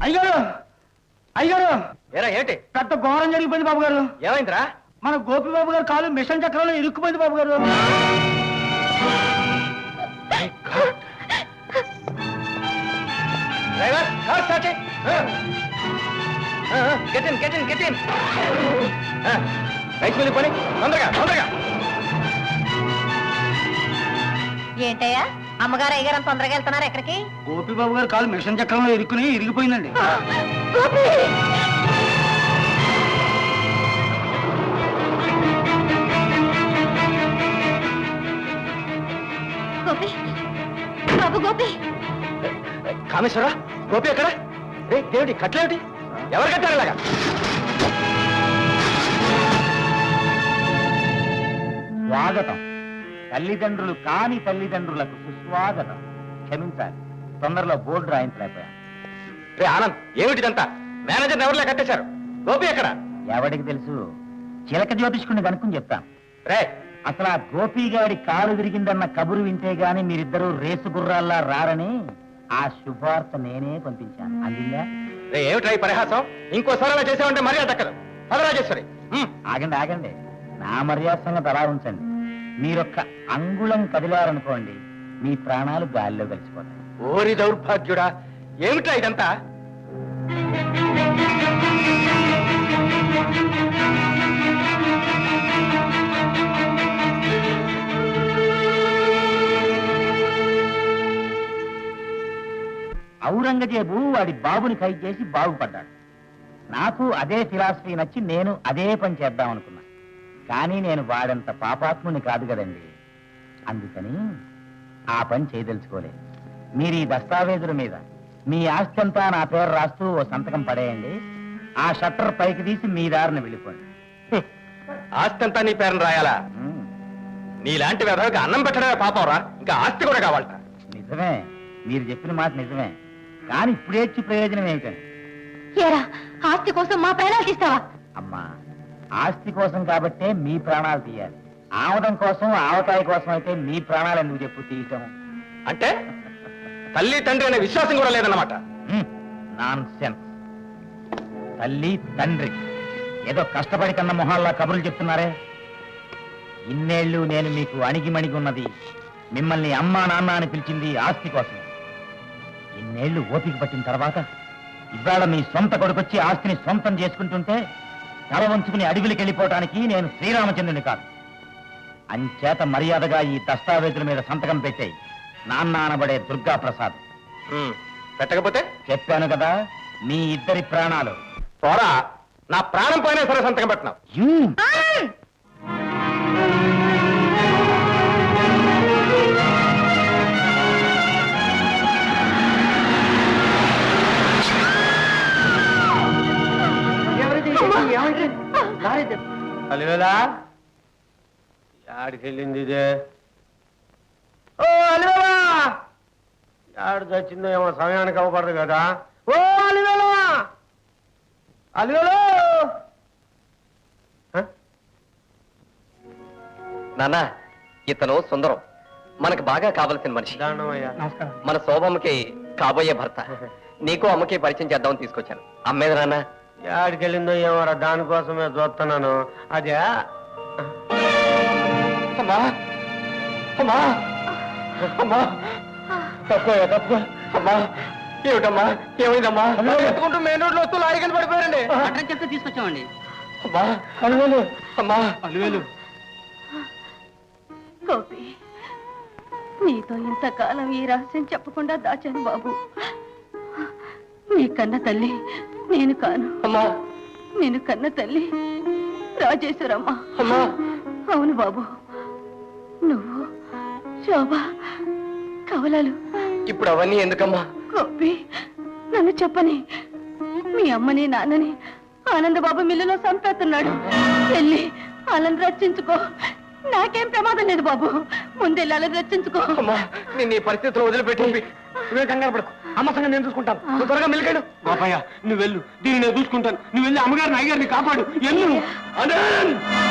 అయ్యారు అయ్యారు ఏరా ఏంటి పెద్ద ఘోరం జరిగిపోయింది బాబు గారు. ఏమైందిరా? మన గోపి బాబు గారు కాలు మిషన్ చక్రంలో ఇరుక్కుపోయింది బాబు గారు. డ్రైవర్ కార్ స్టార్ట్ చేయి. గెట్ ఇన్ రైస్ మిల్ పని తొందరగా. ఏంటయ్యా అమ్మగారు అయ్యగారు తొందరగా వెళ్తున్నారు ఎక్కడికి? గోపి బాబు గారు కాలు మిషన్ చక్రంలో ఇరిగిపోయిందండి. గోపి బాబు గోపి. కామేశ్వరా గోపి ఎక్కడ? దేవుడి కట్లేమిటి? ఎవరు కట్టారు ఇలాగా? స్వాగతం. తల్లిదండ్రులు కాని తల్లిదండ్రులకు సుస్వాగతం. క్షమించాలి, తొందరలో బోర్డు రాయించలేకపోయాను. రే ఆనంద్, ఏమిటిదంతా? మేనేజర్ ఎవరిలా కట్టేశారు? గోపి ఎక్కడ? ఎవడికి తెలుసు? చిలక జ్యోతిష్కుని కనుక్కుని చెప్తాను. రే అసలు ఆ గోపి గారి కాలు విరిగిందన్న కబురు వింటే గాని మీరిద్దరూ రేసు గుర్రాల్లా రారని ఆ శుభార్త నేనే పంపించాను. అందిందా? రే ఏమిట్రా ఈ పరిహాసం? ఇంకోసారి అలా చేసామంటే మర్యాద దక్కదు. పదరాజేశ్వరి. ఆగండి, నా మర్యాద సంగతి అలా ఉంచండి. మీరొక్క అంగుళం కదిలారనుకోండి, మీ ప్రాణాలు గాలిలో కలిసిపోతాయి. ఓరి దౌర్భాగ్యుడా, ఏమిట్రా ఇదంతా? ఔరంగజేబు వాడి బాబుని ఖైదు చేసి బాగుపడ్డాడు. నాకు అదే ఫిలాసఫీ నచ్చి నేను అదే పని చేద్దాం అనుకున్నా. కానీ నేను వాడంత పాపాత్ముని కాదు కదండి. అందుకని ఆ పని చేయదలుచుకోలేదు. మీరు ఈ దస్తావేజుల మీద మీ ఆస్తి అంతా నా పేరు రాస్తూ ఓ సంతకం పడేయండి. ఆ షట్టర్ పైకి తీసి మీ దారిని వెళ్ళిపోండి. ఆస్తి అంతా నీ పేరును రాయాలా? నీలాంటి వెధవకి అన్నం పెట్టడమే పాపంరా, ఇంకా ఆస్తి కూడా కావాలట. నిజమే, మీరు చెప్పిన మాట నిజమే. కానీ ఇప్పుడేచ్చి ప్రయోజనం ఏమిటండి? ఏరా ఆస్తి కోసం మా ప్రాణాలు తీస్తావా? అమ్మా, ఆస్తి కోసం కాబట్టే మీ ప్రాణాలు తీయాలి. ఆమదం కోసం, ఆవకాయ కోసం అయితే మీ ప్రాణాలు ఎందుకు చెప్పు తీయటం? అంటే తల్లి తండ్రి అనే విశ్వాసం కూడా లేదన్నమాట. నాన్సెన్స్. తల్లి తండ్రి ఏదో కష్టపడి కన్న మొహాల్లా కబుర్లు చెప్తున్నారే. ఇన్నేళ్లు నేను మీకు అణిగిమణిగి ఉన్నది, మిమ్మల్ని అమ్మా నాన్న అని పిలిచింది ఆస్తి కోసం. ఇన్నేళ్లు ఓపిక పట్టిన తర్వాత ఇవాళ మీ సొంత కొడుకొచ్చి ఆస్తిని సొంతం చేసుకుంటుంటే తల వంచుకుని అడవికి వెళ్ళిపోవటానికి నేను శ్రీరామచంద్రుని కాదు. అంచేత మర్యాదగా ఈ దస్తావేజుల మీద సంతకం పెట్టాయి. నాన్న అనబడే దుర్గా ప్రసాద్. పెట్టకపోతే చెప్పాను కదా, మీ ఇద్దరి ప్రాణాలు. పోరా, నా ప్రాణం పోయినా సరే సంతకం పెట్టినావు. అలివేలా యాడికి వెళ్ళింది ఇదే? ఓ అలివేలా, యాడు చచ్చిందో ఏమో, సమయానికి అవ్వకూడదు కదా. ఓ అలివేలా, అలివేలు. నాన్న, ఇతను సుందరం, మనకు బాగా కావలసిన మనిషి. నమస్కారం. మన శోభమ్మకి కాబోయే భర్త. నీకు అమ్మకి పరిచయం చేద్దామని తీసుకొచ్చాను. అమ్మేది నాన్న. యాడికి వెళ్ళిందో ఏమోరా, దానికోసమే చూస్తున్నాను. అదే అమ్మా అమ్మా అమ్మా, తప్పుకో అమ్మా. ఏమిటమ్మా, ఏమైందమ్మా? ఎత్తుకుంటూ మెయిన్ రోడ్ లో వస్తూ లారీ కింద పడిపోయారండి. అడ్రస్ చెప్తే తీసుకొచ్చామండి. అమ్మా అలివేలు, అమ్మా అలివేలు. గోపి, నీతో ఇంతకాలం ఈ రహస్యం చెప్పకుండా దాచాను బాబు. నీ కన్న తల్లి నేను కాను. అమ్మా, నేను కన్న తల్లి రాజేశ్వరమ్మ. అమ్మా. అవును బాబు, నువ్వు శోభ కవలలు. ఇప్పుడు అవన్నీ ఎందుకమ్మా? గోపి, నన్ను చెప్పని మీ అమ్మని నాన్నని ఆనందబాబు మిల్లులో చంపేస్తున్నాడు. వెళ్ళి వాళ్ళని రక్షించుకో. నాకేం ప్రమాదం లేదు బాబు, ముందెళ్ళి వాళ్ళని రక్షించుకో. అమ్మా, నేను ఈ పరిస్థితిలో వదిలిపెట్టి నువ్వే కంగారు పడకు. అమ్మ సంగతి నేను చూసుకుంటాను. నువ్వు త్వరగా మిల్లికాడు. గోపయ్య, నువ్వు వెళ్ళు, దీన్ని నేను చూసుకుంటాను. నువ్వు వెళ్ళి అమ్మగారిని అయ్యగారిని కాపాడు. ఎల్లు.